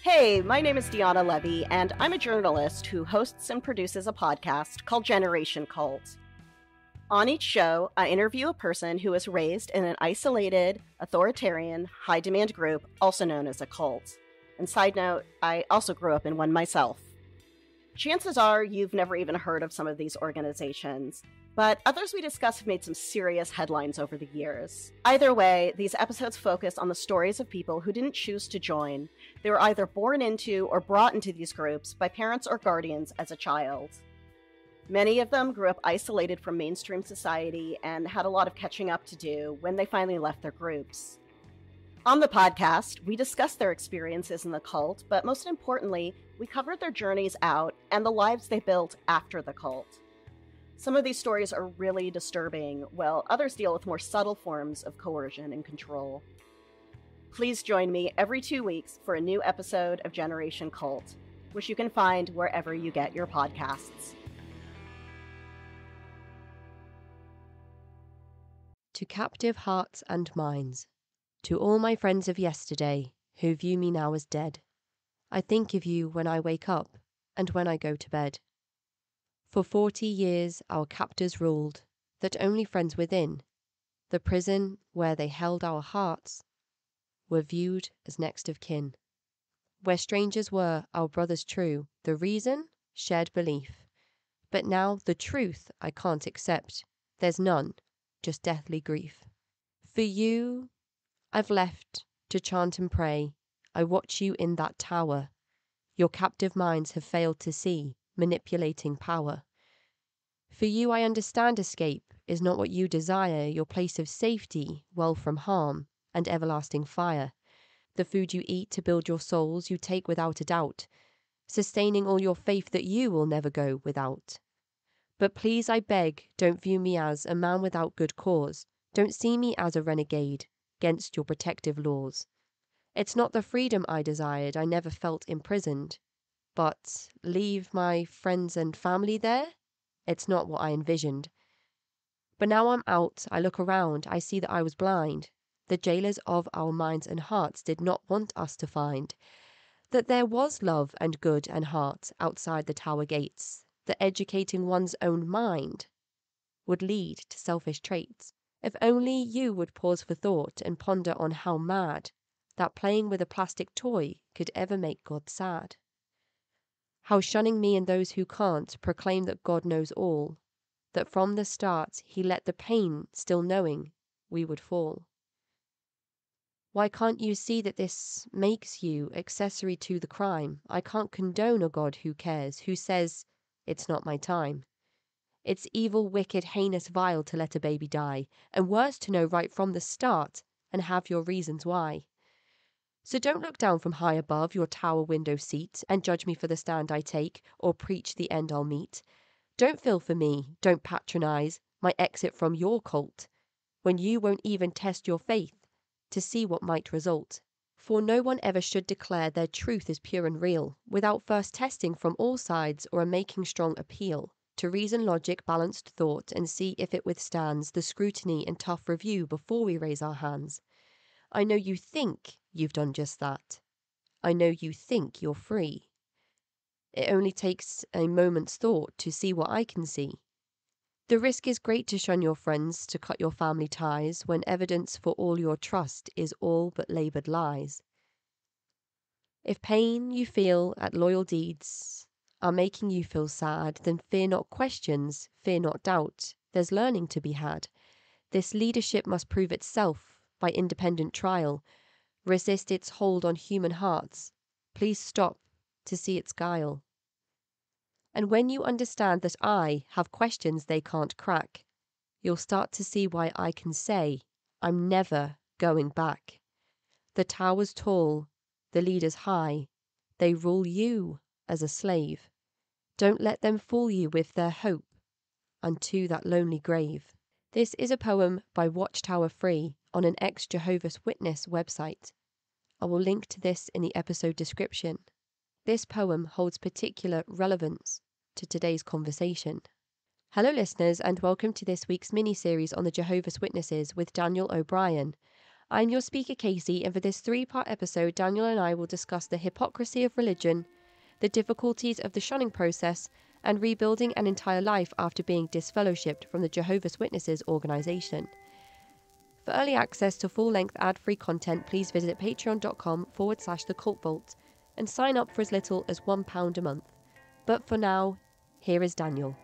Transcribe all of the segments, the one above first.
Hey, my name is Deanna Levy, and I'm a journalist who hosts and produces a podcast called Generation Cult. On each show, I interview a person who was raised in an isolated, authoritarian, high-demand group, also known as a cult. And side note, I also grew up in one myself. Chances are you've never even heard of some of these organizations, but others we discuss have made some serious headlines over the years. Either way, these episodes focus on the stories of people who didn't choose to join. They were either born into or brought into these groups by parents or guardians as a child. Many of them grew up isolated from mainstream society and had a lot of catching up to do when they finally left their groups. On the podcast, we discuss their experiences in the cult, but most importantly, we covered their journeys out and the lives they built after the cult. Some of these stories are really disturbing, while others deal with more subtle forms of coercion and control. Please join me every 2 weeks for a new episode of Generation Cult, which you can find wherever you get your podcasts. To captive hearts and minds, to all my friends of yesterday who view me now as dead, I think of you when I wake up and when I go to bed. For 40 years our captors ruled, that only friends within the prison where they held our hearts were viewed as next of kin. Where strangers were our brothers true, the reason? Shared belief. But now the truth I can't accept, there's none, just deathly grief. For you I've left to chant and pray, I watch you in that tower. Your captive minds have failed to see, manipulating power. For you I understand escape is not what you desire, your place of safety, well from harm and everlasting fire. The food you eat to build your souls you take without a doubt, sustaining all your faith that you will never go without. But please, I beg, don't view me as a man without good cause. Don't see me as a renegade against your protective laws. It's not the freedom I desired, I never felt imprisoned. But leave my friends and family there? It's not what I envisioned. But now I'm out, I look around, I see that I was blind. The jailers of our minds and hearts did not want us to find that there was love and good and heart outside the tower gates, that educating one's own mind would lead to selfish traits. If only you would pause for thought and ponder on how mad that playing with a plastic toy could ever make God sad. How shunning me and those who can't proclaim that God knows all, that from the start he let the pain, still knowing we would fall. Why can't you see that this makes you accessory to the crime? I can't condone a God who cares, who says, it's not my time. It's evil, wicked, heinous, vile to let a baby die, and worse to know right from the start and have your reasons why. So don't look down from high above your tower window seat and judge me for the stand I take or preach the end I'll meet. Don't feel for me, don't patronize my exit from your cult, when you won't even test your faith to see what might result. For no one ever should declare their truth is pure and real without first testing from all sides or making strong appeal to reason, logic, balanced thought, and see if it withstands the scrutiny and tough review before we raise our hands. I know you think you've done just that. I know you think you're free. It only takes a moment's thought to see what I can see. The risk is great to shun your friends, to cut your family ties, when evidence for all your trust is all but laboured lies. If pain you feel at loyal deeds are making you feel sad, then fear not questions, fear not doubt. There's learning to be had. This leadership must prove itself by independent trial. Resist its hold on human hearts. Please stop to see its guile. And when you understand that I have questions they can't crack, you'll start to see why I can say I'm never going back. The tower's tall, the leader's high. They rule you as a slave. Don't let them fool you with their hope unto that lonely grave. This is a poem by Watchtower Free on an ex-Jehovah's Witness website. I will link to this in the episode description. This poem holds particular relevance to today's conversation. Hello listeners, and welcome to this week's mini-series on the Jehovah's Witnesses with Daniel O'Brien. I'm your speaker, Casey, and for this 3-part episode, Daniel and I will discuss the hypocrisy of religion, the difficulties of the shunning process, and rebuilding an entire life after being disfellowshipped from the Jehovah's Witnesses organisation. For early access to full-length ad-free content, please visit patreon.com/thecultvault and sign up for as little as £1 a month. But for now, here is Daniel.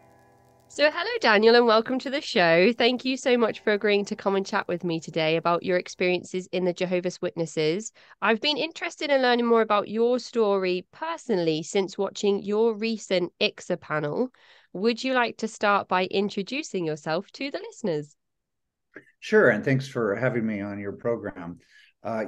So hello, Daniel, and welcome to the show. Thank you so much for agreeing to come and chat with me today about your experiences in the Jehovah's Witnesses. I've been interested in learning more about your story personally since watching your recent ICSA panel. Would you like to start by introducing yourself to the listeners? Sure, and thanks for having me on your program.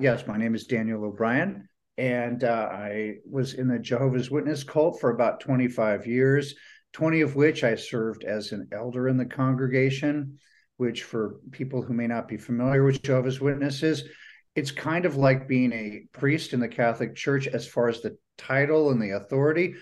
Yes, my name is Daniel O'Brien, and I was in the Jehovah's Witness cult for about 25 years, 20 of which I served as an elder in the congregation, which for people who may not be familiar with Jehovah's Witnesses, it's kind of like being a priest in the Catholic Church as far as the title and the authority,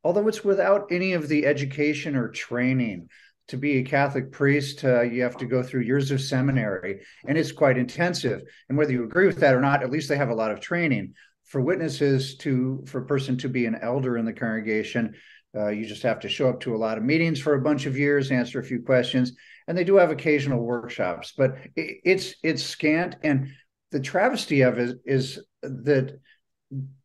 although it's without any of the education or training. To be a Catholic priest, you have to go through years of seminary, and it's quite intensive. And whether you agree with that or not, at least they have a lot of training. For witnesses for a person to be an elder in the congregation, you just have to show up to a lot of meetings for a bunch of years, answer a few questions, and they do have occasional workshops, but it's scant. And the travesty of it is that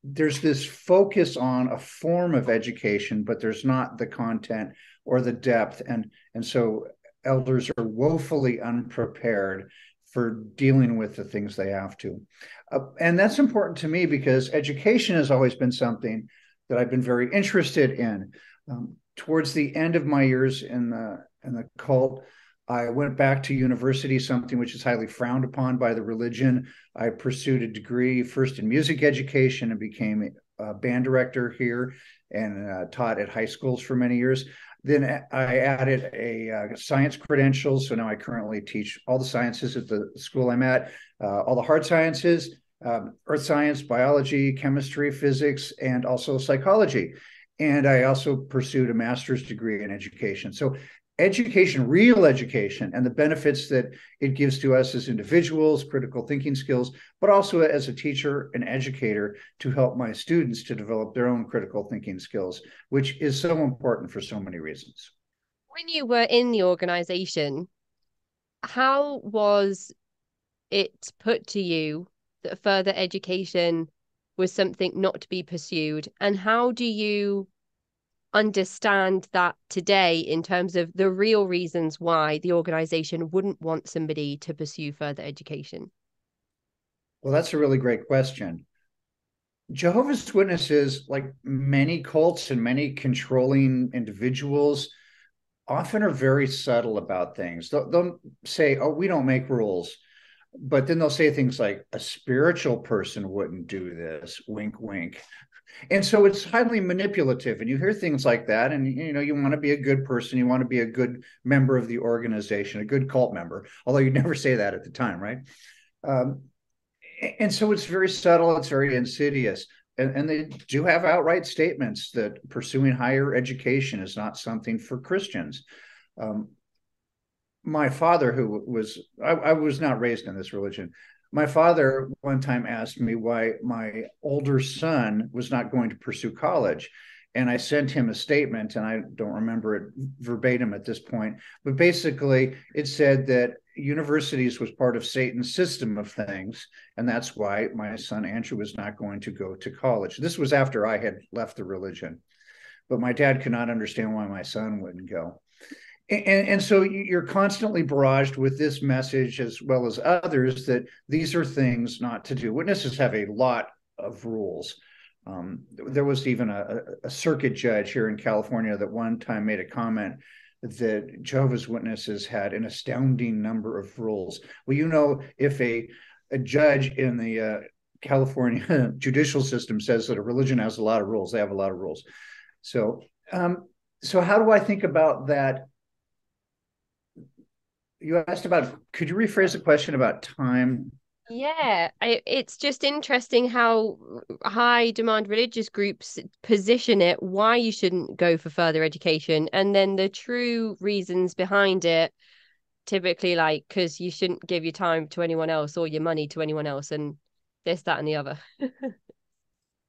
there's this focus on a form of education, but there's not the content or the depth. And so elders are woefully unprepared for dealing with the things they have to. And that's important to me because education has always been something that I've been very interested in. Towards the end of my years in the cult, I went back to university, something which is highly frowned upon by the religion. I pursued a degree first in music education and became a band director here and taught at high schools for many years. Then I added a science credential. So now I currently teach all the sciences at the school I'm at, all the hard sciences, earth science, biology, chemistry, physics, and also psychology. And I also pursued a master's degree in education. So education, real education, and the benefits that it gives to us as individuals, critical thinking skills, but also as a teacher and educator to help my students to develop their own critical thinking skills, which is so important for so many reasons. When you were in the organization, how was it put to you that further education was something not to be pursued? And how do you understand that today in terms of the real reasons why the organization wouldn't want somebody to pursue further education? Well, that's a really great question. Jehovah's Witnesses, like many cults and many controlling individuals, often are very subtle about things. They'll say, oh, we don't make rules. But then they'll say things like, a spiritual person wouldn't do this, wink, wink. And so it's highly manipulative. And you hear things like that. And, you want to be a good person. You want to be a good member of the organization, a good cult member, although you'd never say that at the time, right? And so it's very subtle. It's very insidious. And they do have outright statements that pursuing higher education is not something for Christians. My father, I was not raised in this religion. My father one time asked me why my older son was not going to pursue college. And I sent him a statement, and I don't remember it verbatim at this point, but basically it said that universities was part of Satan's system of things. And that's why my son Andrew was not going to go to college. This was after I had left the religion, but my dad could not understand why my son wouldn't go. And so you're constantly barraged with this message, as well as others, that these are things not to do. Witnesses have a lot of rules. There was even a circuit judge here in California that one time made a comment that Jehovah's Witnesses had an astounding number of rules. Well, if a judge in the California judicial system says that a religion has a lot of rules, they have a lot of rules. So how do I think about that? You asked about, could you rephrase the question about time? Yeah, it's just interesting how high demand religious groups position it, why you shouldn't go for further education, and then the true reasons behind it typically like, because you shouldn't give your time to anyone else or your money to anyone else and this, that, and the other?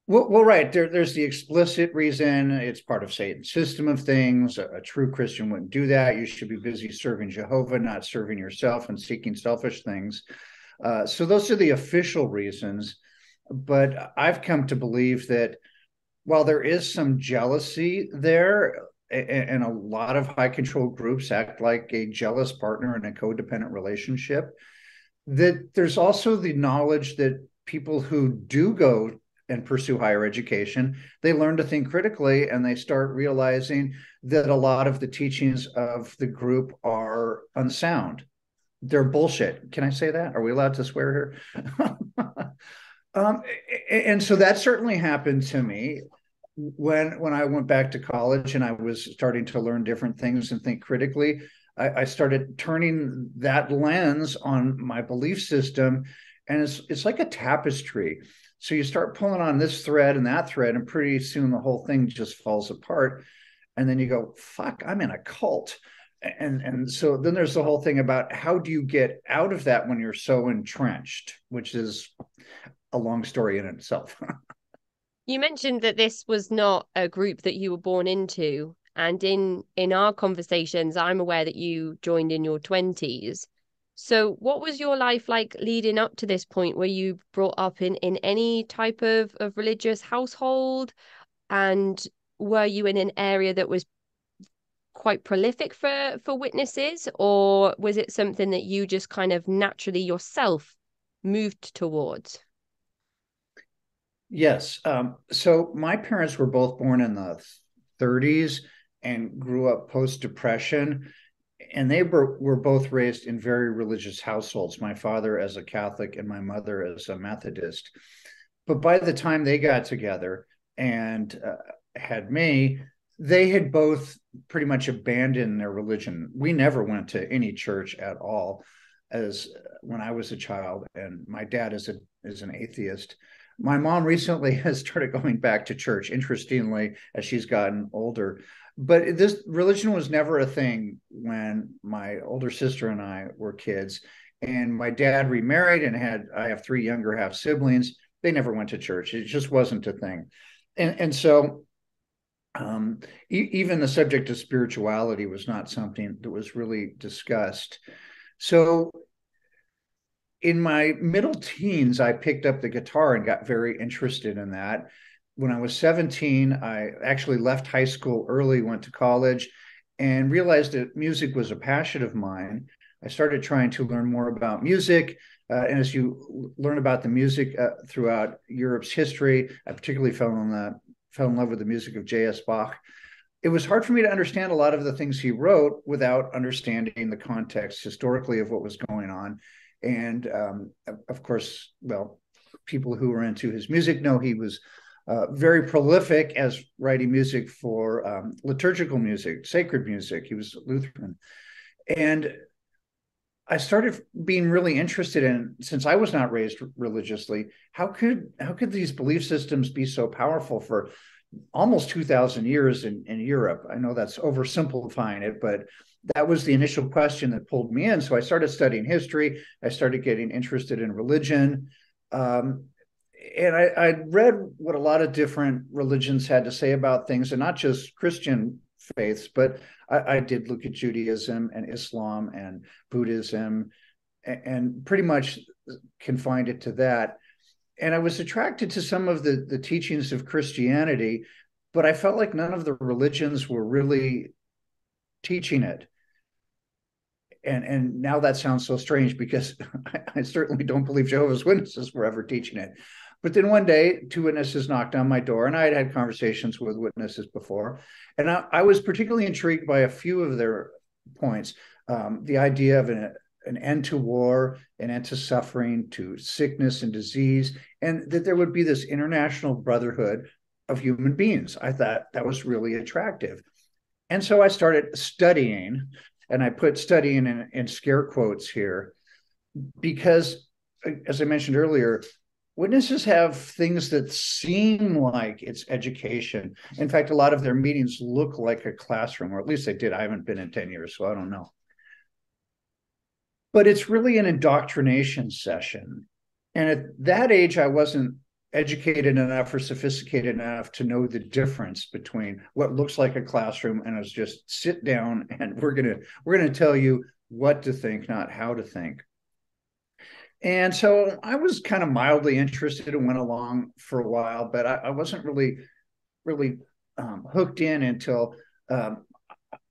Well, right. There's the explicit reason. It's part of Satan's system of things. A true Christian wouldn't do that. You should be busy serving Jehovah, not serving yourself and seeking selfish things. So those are the official reasons. But I've come to believe that while there is some jealousy there, and a lot of high control groups act like a jealous partner in a codependent relationship, that there's also the knowledge that people who do go and pursue higher education, they learn to think critically, and they start realizing that a lot of the teachings of the group are unsound. They're bullshit. Can I say that? Are we allowed to swear here? And so that certainly happened to me when I went back to college and I was starting to learn different things and think critically. I started turning that lens on my belief system, and it's like a tapestry. So you start pulling on this thread and that thread, and pretty soon the whole thing just falls apart. And then you go, "Fuck, I'm in a cult." And so then there's the whole thing about how do you get out of that when you're so entrenched, which is a long story in itself. You mentioned that this was not a group that you were born into. And in our conversations, I'm aware that you joined in your 20s. So what was your life like leading up to this point? Were you brought up in any type of religious household? And were you in an area that was quite prolific for witnesses? Or was it something that you just kind of naturally yourself moved towards? Yes. So my parents were both born in the 30s and grew up post-Depression. And they were both raised in very religious households, my father as a Catholic and my mother as a Methodist. But by the time they got together and had me, they had both pretty much abandoned their religion. We never went to any church at all as when I was a child, and my dad is an atheist. My mom recently has started going back to church, interestingly, as she's gotten older. But this religion was never a thing when my older sister and I were kids. And my dad remarried and I have three younger half siblings. They never went to church. It just wasn't a thing. And so even the subject of spirituality was not something that was really discussed. So in my middle teens, I picked up the guitar and got very interested in that. When I was 17, I actually left high school early, went to college, and realized that music was a passion of mine. I started trying to learn more about music. And as you learn about the music throughout Europe's history, I particularly fell in love with the music of J.S. Bach. It was hard for me to understand a lot of the things he wrote without understanding the context historically of what was going on. And of course, well, people who were into his music know he was very prolific as writing music for liturgical music, sacred music. He was Lutheran. And I started being really interested in, since I was not raised religiously, how could these belief systems be so powerful for almost 2,000 years in Europe? I know that's oversimplifying it, but that was the initial question that pulled me in. So I started studying history. I started getting interested in religion. And I read what a lot of different religions had to say about things, and not just Christian faiths, but I did look at Judaism and Islam and Buddhism and pretty much confined it to that. And I was attracted to some of the teachings of Christianity, but I felt like none of the religions were really teaching it. And now that sounds so strange because I certainly don't believe Jehovah's Witnesses were ever teaching it. But then one day, two witnesses knocked on my door, and I had conversations with witnesses before. And I was particularly intrigued by a few of their points. The idea of an end to war, an end to suffering, to sickness and disease, and that there would be this international brotherhood of human beings. I thought that was really attractive. And so I started studying, and I put studying in scare quotes here, because, as I mentioned earlier, witnesses have things that seem like it's education. In fact, a lot of their meetings look like a classroom, or at least they did. I haven't been in 10 years, so I don't know. but it's really an indoctrination session. And at that age, I wasn't educated enough or sophisticated enough to know the difference between what looks like a classroom and it's just sit down and we're gonna tell you what to think, not how to think. And so I was kind of mildly interested and went along for a while, but I wasn't really hooked in until I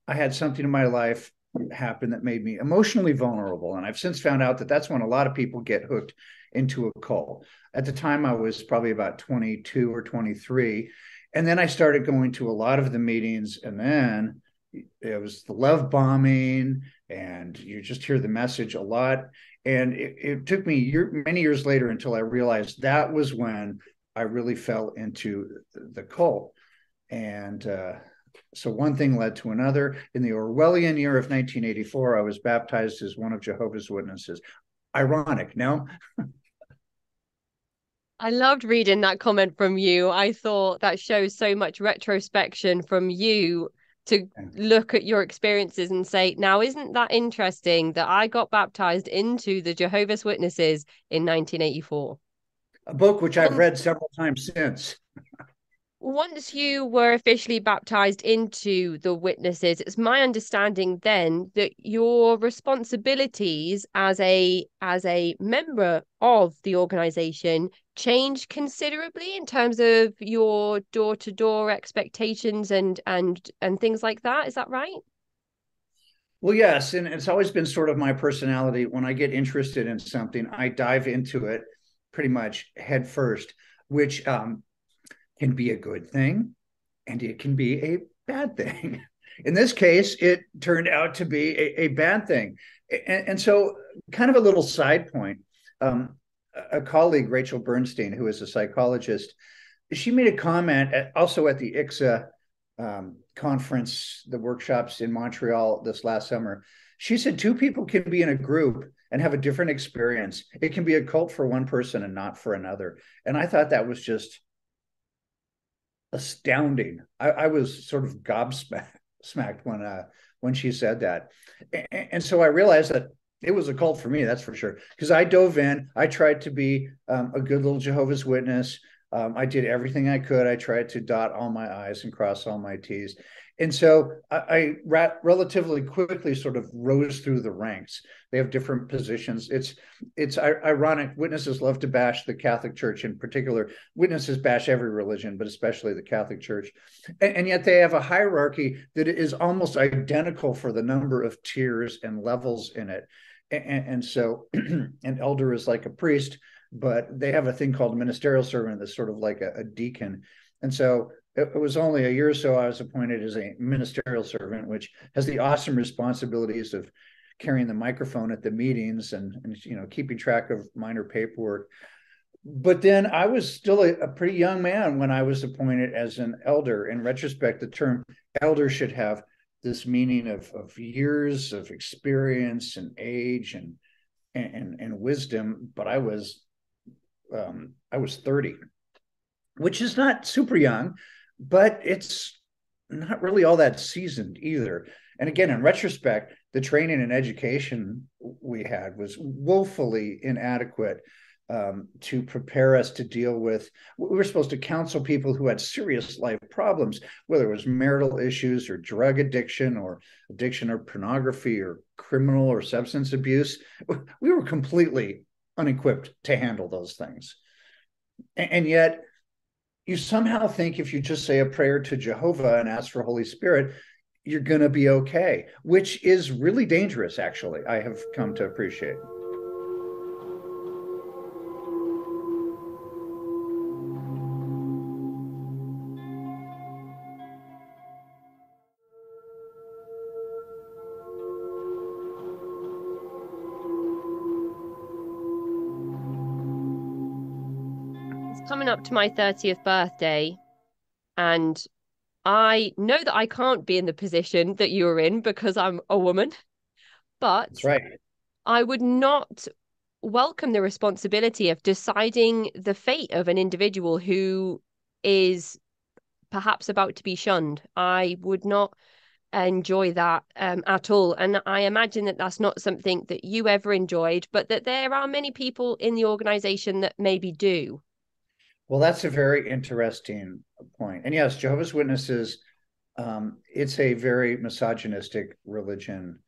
had something in my life happen that made me emotionally vulnerable. And I've since found out that that's when a lot of people get hooked into a cult. At the time, I was probably about 22 or 23. And then I started going to a lot of the meetings. And then it was the love bombing, and you just hear the message a lot. And it took me many years later until I realized that was when I really fell into the cult. And so one thing led to another. In the Orwellian year of 1984, I was baptized as one of Jehovah's Witnesses. Ironic, no? I loved reading that comment from you. I thought that shows so much retrospection from you to look at your experiences and say, now, isn't that interesting that I got baptized into the Jehovah's Witnesses in 1984? A book which I've read several times since. Once you were officially baptized into the witnesses, it's my understanding then that your responsibilities as a member of the organization changed considerably in terms of your door-to-door expectations and things like that. Is that right? Well, yes, and it's always been sort of my personality. When I get interested in something, I dive into it pretty much head first, which can be a good thing and it can be a bad thing. In this case, it turned out to be a bad thing. And so, kind of a little side point, a colleague, Rachel Bernstein, who is a psychologist, she made a comment also at the ICSA conference, the workshops in Montreal this last summer. She said two people can be in a group and have a different experience. It can be a cult for one person and not for another. And I thought that was just astounding. I was sort of gobsmacked when she said that, and so I realized that it was a cult for me. That's for sure. Because I dove in. I tried to be a good little Jehovah's Witness. I did everything I could. I tried to dot all my I's and cross all my T's. And so I relatively quickly sort of rose through the ranks. They have different positions. It's ironic. Witnesses love to bash the Catholic Church in particular. Witnesses bash every religion, but especially the Catholic Church. And yet they have a hierarchy that is almost identical for the number of tiers and levels in it. And so an elder is like a priest, but they have a thing called a ministerial servant that's sort of like a deacon. And so it was only a year or so I was appointed as a ministerial servant, which has the awesome responsibilities of carrying the microphone at the meetings and keeping track of minor paperwork. But then I was still a pretty young man when I was appointed as an elder. In retrospect, the term elder should have this meaning of years of experience and age and wisdom. But I was 30, which is not super young, but it's not really all that seasoned either. And again, in retrospect, the training and education we had was woefully inadequate to prepare us to deal with. We were supposed to counsel people who had serious life problems, whether it was marital issues or drug addiction or pornography or criminal or substance abuse. We were completely unequipped to handle those things. And yet, you somehow think if you just say a prayer to Jehovah and ask for Holy Spirit, you're going to be okay, which is really dangerous, actually, I have come to appreciate. Coming up to my 30th birthday, and I know that I can't be in the position that you were in because I'm a woman, but that's right. I would not welcome the responsibility of deciding the fate of an individual who is perhaps about to be shunned. I would not enjoy that at all. And I imagine that that's not something that you ever enjoyed, but that there are many people in the organization that maybe do. Well, that's a very interesting point. And yes, Jehovah's Witnesses, it's a very misogynistic religion.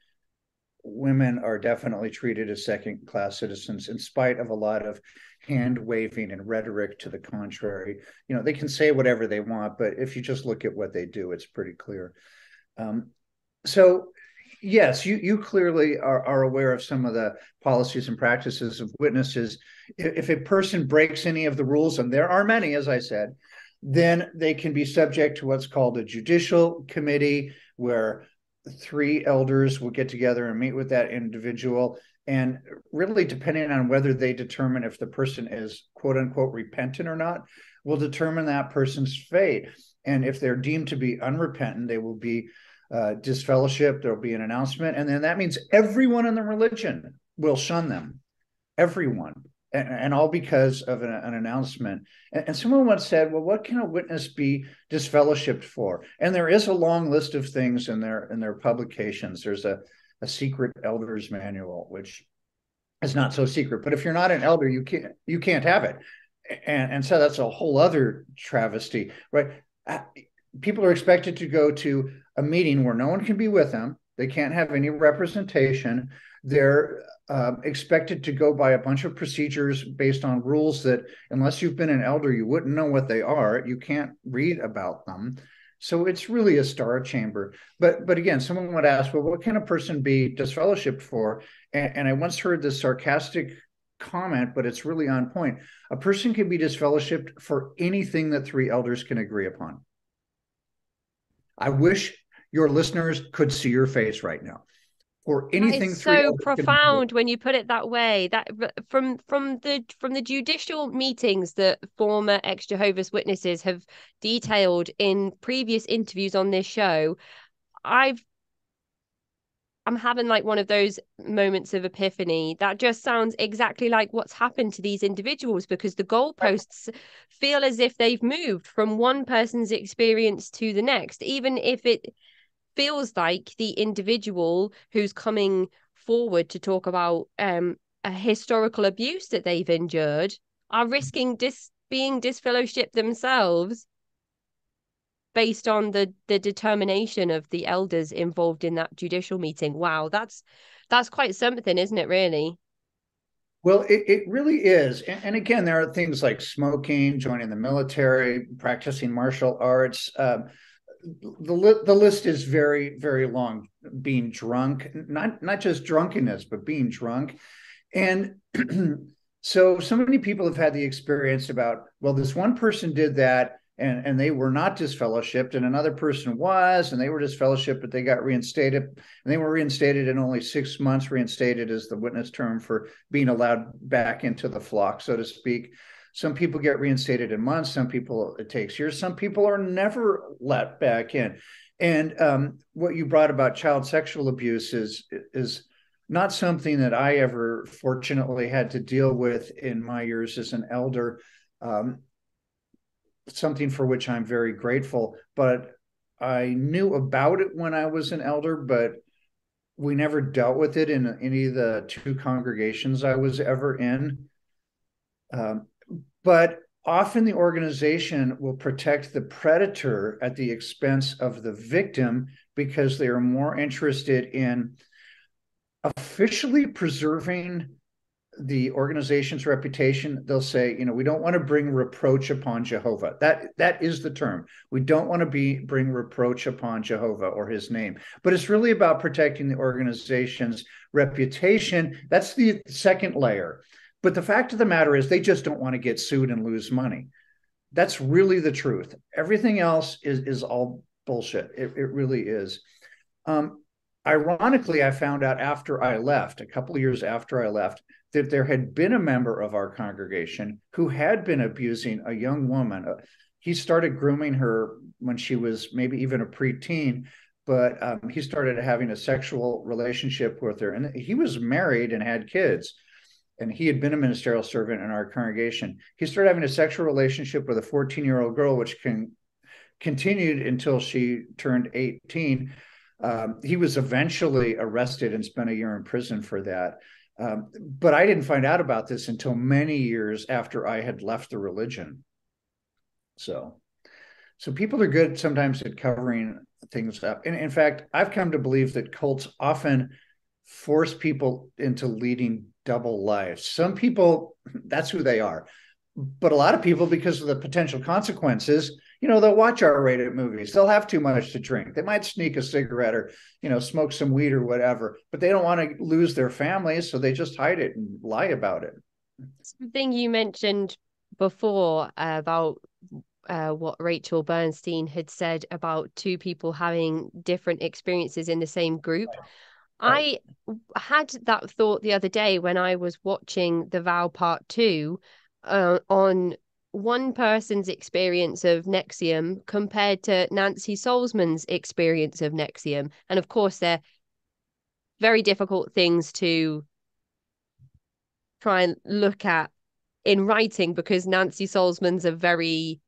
Women are definitely treated as second-class citizens, in spite of a lot of hand waving and rhetoric to the contrary. You know, they can say whatever they want, but if you just look at what they do, it's pretty clear. So yes, you clearly are aware of some of the policies and practices of witnesses. If a person breaks any of the rules, and there are many, as I said, then they can be subject to what's called a judicial committee, where 3 elders will get together and meet with that individual. And really, depending on whether they determine if the person is quote unquote repentant or not, will determine that person's fate. And if they're deemed to be unrepentant, they will be disfellowshipped. There'll be an announcement. And then that means everyone in the religion will shun them, everyone. And all because of an announcement. And someone once said, well, what can a witness be disfellowshipped for? And there is a long list of things in their publications. There's a secret elders manual, which is not so secret. But if you're not an elder, you can't have it. And so that's a whole other travesty, right? People are expected to go to a meeting where no one can be with them. They can't have any representation. They're expected to go by a bunch of procedures based on rules that, unless you've been an elder, you wouldn't know what they are. You can't read about them. So it's really a star chamber. But again, someone would ask, well, what can a person be disfellowshipped for? And I once heard this sarcastic comment, but it's really on point. A person can be disfellowshipped for anything that 3 elders can agree upon. I wish your listeners could see your face right now. Or anything. That is so profound when you put it that way. That from the judicial meetings that former ex-Jehovah's Witnesses have detailed in previous interviews on this show, I'm having like one of those moments of epiphany. That just sounds exactly like what's happened to these individuals, because the goalposts feel as if they've moved from one person's experience to the next, even if it feels like the individual who's coming forward to talk about a historical abuse that they've endured are risking being disfellowshipped themselves based on the determination of the elders involved in that judicial meeting. Wow, that's quite something, isn't it, really? Well, it really is. And again, there are things like smoking, joining the military, practicing martial arts. The list is very, very long. Being drunk, not just drunkenness, but being drunk. And so many people have had the experience about, well, this one person did that and they were not disfellowshipped, and another person was, and they were disfellowshipped, but they got reinstated. And they were reinstated in only 6 months. Reinstated is the witness term for being allowed back into the flock, so to speak. Some people get reinstated in months. Some people, it takes years. Some people are never let back in. And what you brought about child sexual abuse is not something that I ever fortunately had to deal with in my years as an elder. Something for which I'm very grateful. But I knew about it when I was an elder, but we never dealt with it in any of the 2 congregations I was ever in. But often the organization will protect the predator at the expense of the victim, because they are more interested in officially preserving the organization's reputation. They'll say, we don't want to bring reproach upon Jehovah. That is the term. We don't want to bring reproach upon Jehovah or his name. But it's really about protecting the organization's reputation. That's the second layer. But the fact of the matter is, they just don't want to get sued and lose money. That's really the truth. Everything else is all bullshit. It really is. Ironically, I found out after I left, a couple of years after I left, that there had been a member of our congregation who had been abusing a young woman. He started grooming her when she was maybe even a preteen, but he started having a sexual relationship with her. And he was married and had kids. And he had been a ministerial servant in our congregation. He started having a sexual relationship with a 14-year-old girl, which continued until she turned 18. He was eventually arrested and spent a year in prison for that. But I didn't find out about this until many years after I had left the religion. So people are good sometimes at covering things up. And in fact, I've come to believe that cults often force people into leading double lives. Some people, that's who they are. But a lot of people, because of the potential consequences, they'll watch R-rated movies. They'll have too much to drink. They might sneak a cigarette or, smoke some weed or whatever, but they don't want to lose their families. So they just hide it and lie about it. Something you mentioned before about what Rachel Bernstein had said about two people having different experiences in the same group. Right. I had that thought the other day when I was watching The Vow Part 2 on one person's experience of NXIVM compared to Nancy Salzman's experience of NXIVM. And of course, they're very difficult things to try and look at in writing because Nancy Salzman's a very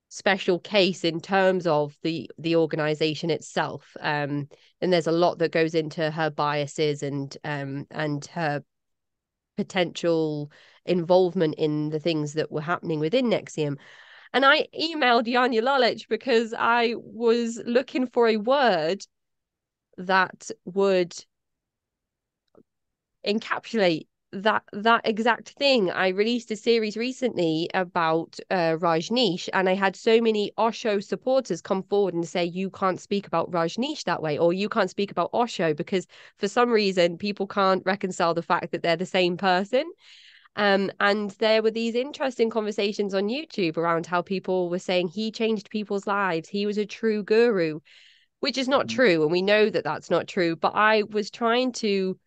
special case in terms of the organization itself. And there's a lot that goes into her biases and her potential involvement in the things that were happening within NXIVM. And I emailed Janja Lalich because I was looking for a word that would encapsulate that exact thing. I released a series recently about Rajneesh, and I had so many Osho supporters come forward and say, you can't speak about Rajneesh that way, or you can't speak about Osho, because for some reason people can't reconcile the fact that they're the same person. And there were these interesting conversations on YouTube around how people were saying he changed people's lives, he was a true guru, which is not true, and we know that that's not true. But I was trying to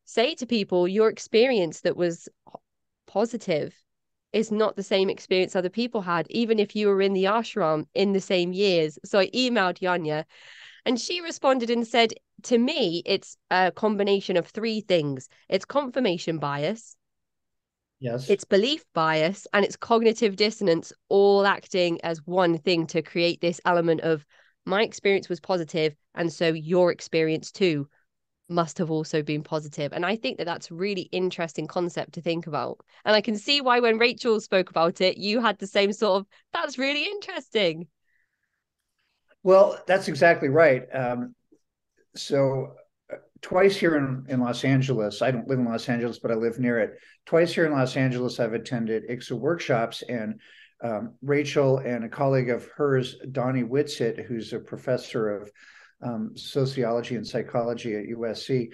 say to people, your experience that was positive is not the same experience other people had, even if you were in the ashram in the same years. So I emailed Janja, and she responded and said, to me, it's a combination of three things. It's confirmation bias. Yes. It's belief bias, and it's cognitive dissonance, all acting as one thing to create this element of my experience was positive, and so your experience too must have also been positive. And I think that that's a really interesting concept to think about. And I can see why when Rachel spoke about it, you had the same sort of, that's really interesting. Well, that's exactly right. So twice here in Los Angeles, I don't live in Los Angeles, but I live near it. Twice here in Los Angeles, I've attended ICSA workshops, and Rachel and a colleague of hers, Donnie Whitsitt, who's a professor of sociology and psychology at USC,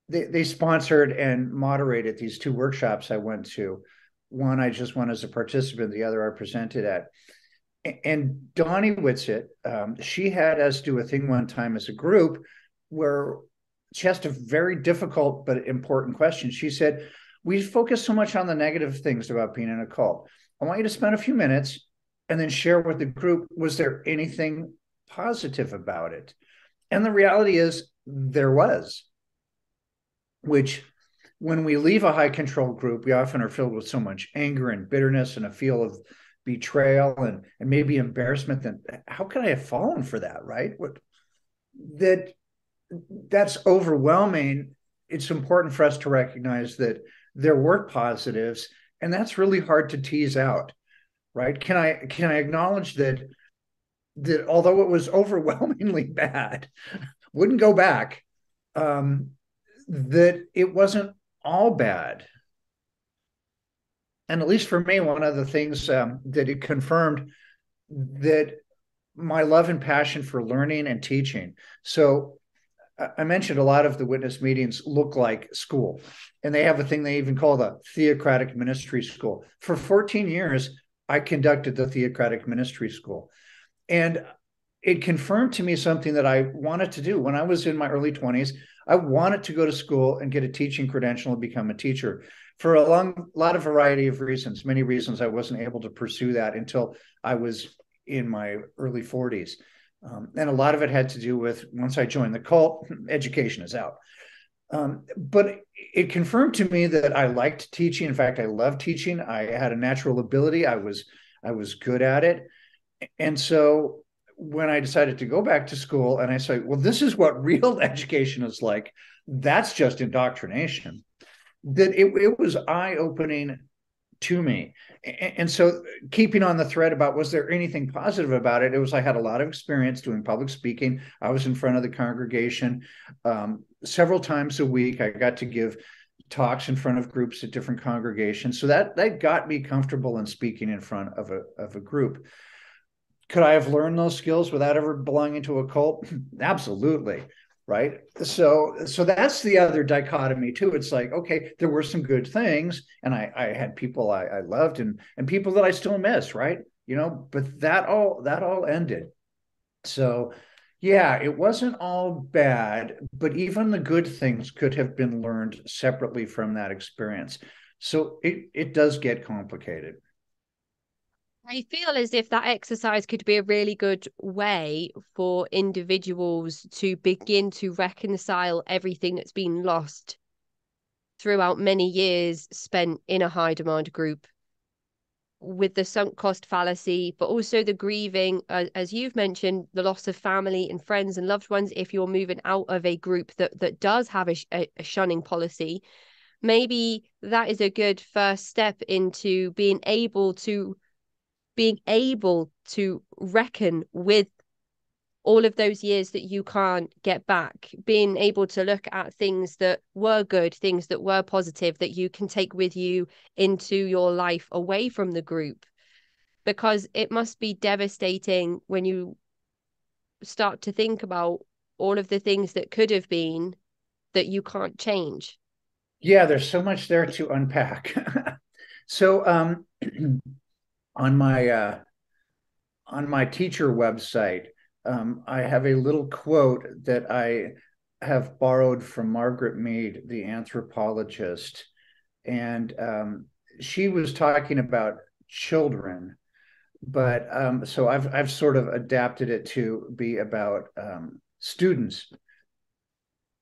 they sponsored and moderated these two workshops I went to. One I just went as a participant, the other I presented at. And Donnie Whitsitt, she had us do a thing one time as a group where she asked a very difficult but important question. She said, we focus so much on the negative things about being in a cult. I want you to spend a few minutes and then share with the group, was there anything positive about it? And the reality is there was, which when we leave a high control group, we often are filled with so much anger and bitterness and a feel of betrayal and maybe embarrassment. Then how could I have fallen for that? Right? That's overwhelming. It's important for us to recognize that there were positives, and that's really hard to tease out. Right? Can I acknowledge that although it was overwhelmingly bad, wouldn't go back, that it wasn't all bad. And at least for me, one of the things that it confirmed that my love and passion for learning and teaching. So I mentioned a lot of the witness meetings look like school, and they have a thing they even call the theocratic ministry school. For 14 years, I conducted the theocratic ministry school. And it confirmed to me something that I wanted to do. When I was in my early 20s, I wanted to go to school and get a teaching credential and become a teacher for a lot of variety of reasons. Many reasons I wasn't able to pursue that until I was in my early 40s. And a lot of it had to do with, once I joined the cult, education is out. But it confirmed to me that I liked teaching. In fact, I loved teaching. I had a natural ability. I was good at it. And so when I decided to go back to school and I said, well, this is what real education is like, that's just indoctrination, that it was eye-opening to me. And so keeping on the thread about was there anything positive about it, it was I had a lot of experience doing public speaking. I was in front of the congregation several times a week. I got to give talks in front of groups at different congregations. So that got me comfortable in speaking in front of a group. Could I have learned those skills without ever belonging to a cult? Absolutely. Right. So that's the other dichotomy too. It's like, okay, there were some good things, and I had people I loved and people that I still miss, right? But that all ended. So yeah, it wasn't all bad, but even the good things could have been learned separately from that experience. So it does get complicated. I feel as if that exercise could be a really good way for individuals to begin to reconcile everything that's been lost throughout many years spent in a high demand group, with the sunk cost fallacy, but also the grieving, as you've mentioned, the loss of family and friends and loved ones. If you're moving out of a group that does have a shunning policy, maybe that is a good first step into being able to reckon with all of those years that you can't get back, being able to look at things that were good, things that were positive, that you can take with you into your life away from the group. Because it must be devastating when you start to think about all of the things that could have been that you can't change. Yeah, there's so much there to unpack. So on my teacher website, I have a little quote that I have borrowed from Margaret Mead, the anthropologist, and she was talking about children, but so I've sort of adapted it to be about students.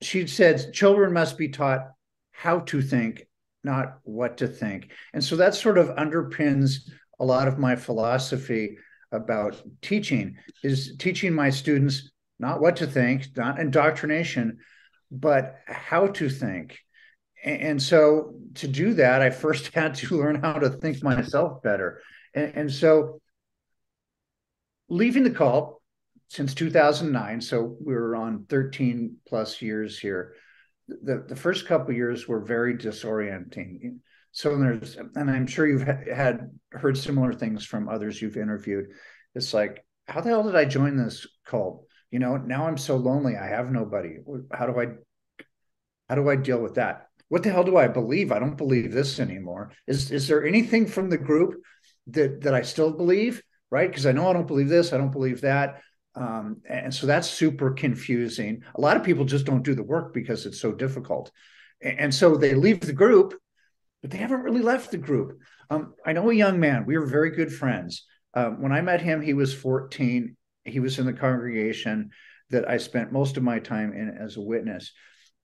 She said children must be taught how to think, not what to think, and so that sort of underpins a lot of my philosophy about teaching, is teaching my students not what to think, not indoctrination, but how to think. And so to do that, I first had to learn how to think myself better. And so leaving the cult since 2009, so we're on 13 plus years here. The first couple of years were very disorienting. So and I'm sure you've had heard similar things from others you've interviewed. It's like, how the hell did I join this cult? Now I'm so lonely. I have nobody. How do I deal with that? What the hell do I believe? I don't believe this anymore. Is there anything from the group that I still believe? Right? Because I know I don't believe this. I don't believe that. And so that's super confusing. A lot of people just don't do the work because it's so difficult. And so they leave the group, but they haven't really left the group. I know a young man. We were very good friends. When I met him, he was 14. He was in the congregation that I spent most of my time in as a witness.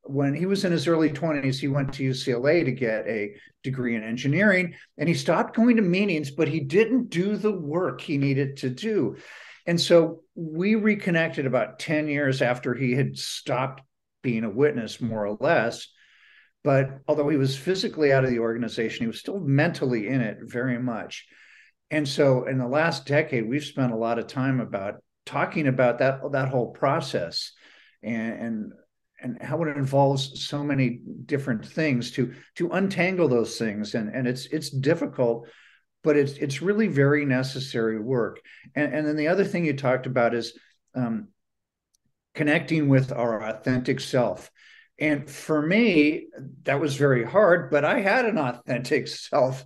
When he was in his early 20s, he went to UCLA to get a degree in engineering, and he stopped going to meetings, but he didn't do the work he needed to do. And so we reconnected about 10 years after he had stopped being a witness, more or less. But although he was physically out of the organization, he was still mentally in it very much. And so in the last decade, we've spent a lot of time about talking about that whole process and how it involves so many different things to untangle those things. And it's difficult, but it's really very necessary work. And then the other thing you talked about is connecting with our authentic self. And for me, that was very hard, but I had an authentic self.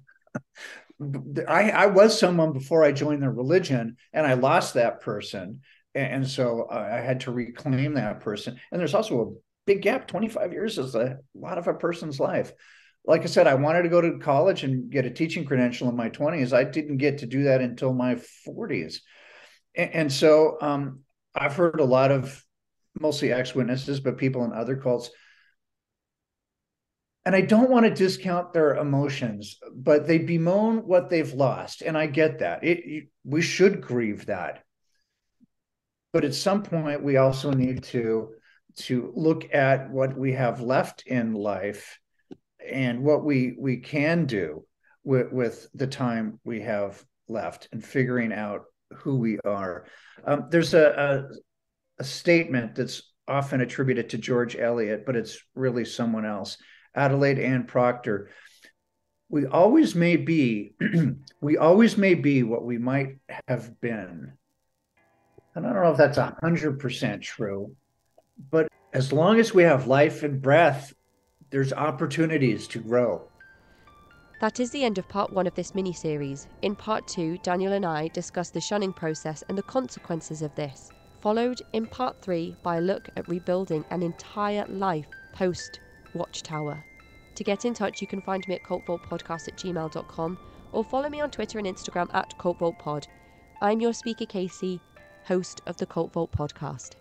I was someone before I joined the religion, and I lost that person. And so I had to reclaim that person. And there's also a big gap. 25 years is a lot of a person's life. Like I said, I wanted to go to college and get a teaching credential in my 20s. I didn't get to do that until my 40s. And so I've heard a lot of mostly ex-witnesses, but people in other cults. And I don't want to discount their emotions, but they bemoan what they've lost. And I get that. We should grieve that. But at some point, we also need to look at what we have left in life and what we can do with the time we have left, and figuring out who we are. There's a statement that's often attributed to George Eliot, but it's really someone else. Adelaide Ann Proctor. We always may be, we always may be what we might have been. And I don't know if that's 100% true, but as long as we have life and breath, there's opportunities to grow. That is the end of part 1 of this mini-series. In part 2, Daniel and I discuss the shunning process and the consequences of this, followed in part 3 by a look at rebuilding an entire life post-Watchtower. To get in touch, you can find me at cultvaultpodcast@gmail.com or follow me on Twitter and Instagram at cultvaultpod. I'm your speaker, Casey, host of the Cult Vault podcast.